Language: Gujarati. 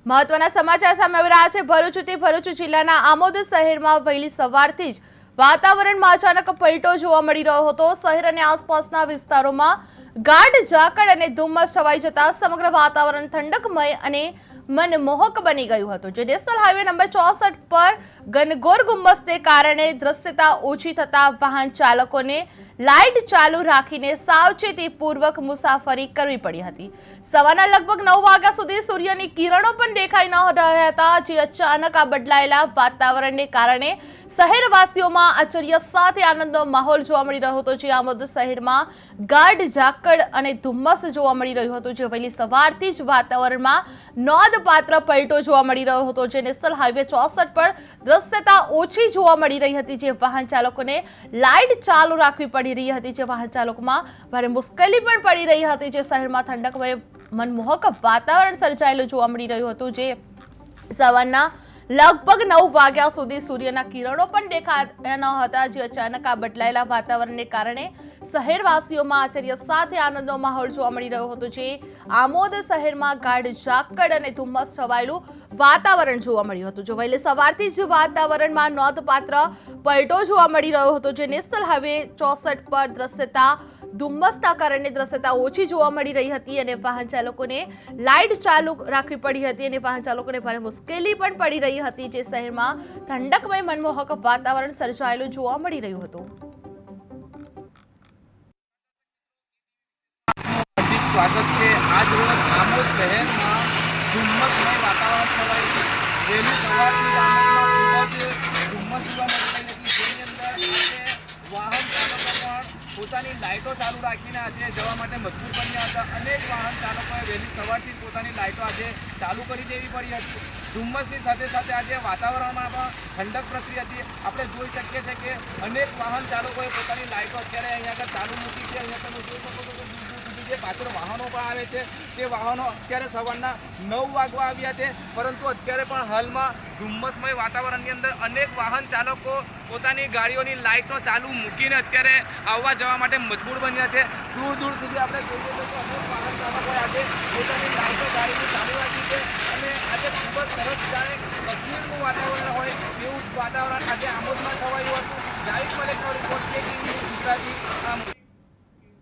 મહત્વના સમાચાર સામે આવી રહ્યા છે। ભરૂચ જિલ્લાના આમોદ શહેરમાં વહેલી સવારથી જ વાતાવરણમાં અચાનક પલટો જોવા મળી રહ્યો હતો। શહેર અને આસપાસના વિસ્તારોમાં ગાઢ ઝાકળ અને ધુમ્મસ છવાઈ જતા સમગ્ર વાતાવરણ ઠંડકમય અને મનમોહક બની ગયું હતું। જે નેશનલ હાઈવે નંબર 64 પર ઘનઘોર ધુમ્મસને કારણે દ્રશ્યતા ઓછી થતા વાહન ચાલકોને લાઇટ ચાલુ રાખીને સાવચેતીપૂર્વક મુસાફરી કરવી પડી હતી। સવારના લગભગ 9 વાગ્યા સુધી સૂર્યની કિરણો પણ દેખાઈ ન રહ્યા હતા, જે અચાનક આ બદલાયેલા વાતાવરણને કારણે શહેરવાસીઓમાં આશ્ચર્ય સાથે આનંદનો માહોલ જોવા મળી રહ્યો હતો। જે આમોદ શહેરમાં ગાઢ ઝાકળ અને ધુમ્મસ જોવા મળી રહ્યું હતું, જે વહેલી સવારથી જ વાતાવરણમાં નોંધપાત્ર પલટો જોવા મળી રહ્યો હતો। જે નેશનલ હાઈવે 64 પર દ્રશ્યતા ઓછી જોવા મળી રહી હતી, જે વાહન ચાલકોને લાઇટ ચાલુ રાખવી પડી રહી હતી, જે વાહન ચાલકોમાં ભારે મુશ્કેલી પણ પડી રહી હતી। જે શહેરમાં ઠંડકમય મનમોહક વાતાવરણ સર્જાયેલું જોવા મળી રહ્યું હતું। જે સવારના લગભગ 9 વાગ્યા સુધી સૂર્યના કિરણો પણ દેખાયા ન હતા, જે અચાનક આ બદલાયેલા વાતાવરણને કારણે શહેરવાસીઓમાં આશ્ચર્ય સાથે આનંદનો માહોલ જોવા મળી રહ્યો હતો। જે આમોદ શહેરમાં ગાઢ ઝાકળ અને ધુમ્મસ છવાયેલું વાતાવરણ જોવા મળ્યું હતું। જો વહેલી સવારથી જ વાતાવરણમાં નોંધપાત્ર પલટો જોવા મળી રહ્યો હતો। જે નેશનલ હાઈવે 64 પર દ્રશ્યતા ધુમ્મસના કારણે દ્રશ્યતા ઓછી જોવા મળી રહી હતી અને વાહન ચાલકોને લાઇટ ચાલુ રાખવી પડી હતી અને વાહન ચાલકોને ભારે મુશ્કેલી પણ પડી રહી હતી। જે શહેરમાં ઠંડકમય મનમોહક વાતાવરણ સર્જાયેલું જોવા મળી રહ્યું હતું। સ્વાગત છે। આજ રોજ આમોદ શહેરમાં ધુમ્મસમય વાતાવરણ છવાયું છે। વહેલી સવારથી જ આમોદમાં ખૂબ જ ધુમ્મસ જોવા મળી રહી હતી, જેની અંદર આજે વાહન ચાલકો પણ પોતાની લાઇટો ચાલુ રાખીને આજે જવા માટે મજબૂર બન્યા હતા। અનેક વાહન ચાલકોએ વહેલી સવારથી જ પોતાની લાઇટો આજે ચાલુ કરી દેવી પડી હતી। ધુમ્મસની સાથે સાથે આજે વાતાવરણમાં પણ ઠંડક પ્રસરી હતી। આપણે જોઈ શકીએ છીએ કે અનેક વાહન ચાલકોએ પોતાની લાઇટો અત્યારે અહીંયા આગળ ચાલુ મૂકી છે। અહીંયા તમે જોઈ શકો છો જે પાછળ વાહનો પણ આવે છે, તે વાહનો અત્યારે સવારના 9 વાગવા આવ્યા છે, પરંતુ અત્યારે પણ હાલમાં ધુમ્મસમય વાતાવરણની અંદર અનેક વાહન ચાલકો પોતાની ગાડીઓની લાઇટો ચાલુ મૂકીને અત્યારે આવવા જવા માટે મજબૂર બન્યા છે। દૂર દૂર સુધી આપણે જોઈએ તો અનેક વાહન ચાલકોએ આજે પોતાની લાઇટો ગાડીની ચાલુ રાખી છે અને આજે ખૂબ જ સરસ જાણે કશ્મીરનું વાતાવરણ હોય એવું વાતાવરણ આજે આમોદમાં છવાયું હતું। લાઇટ કલેક્ટર રિપોર્ટ કે ટીવી ગુજરાતી આમ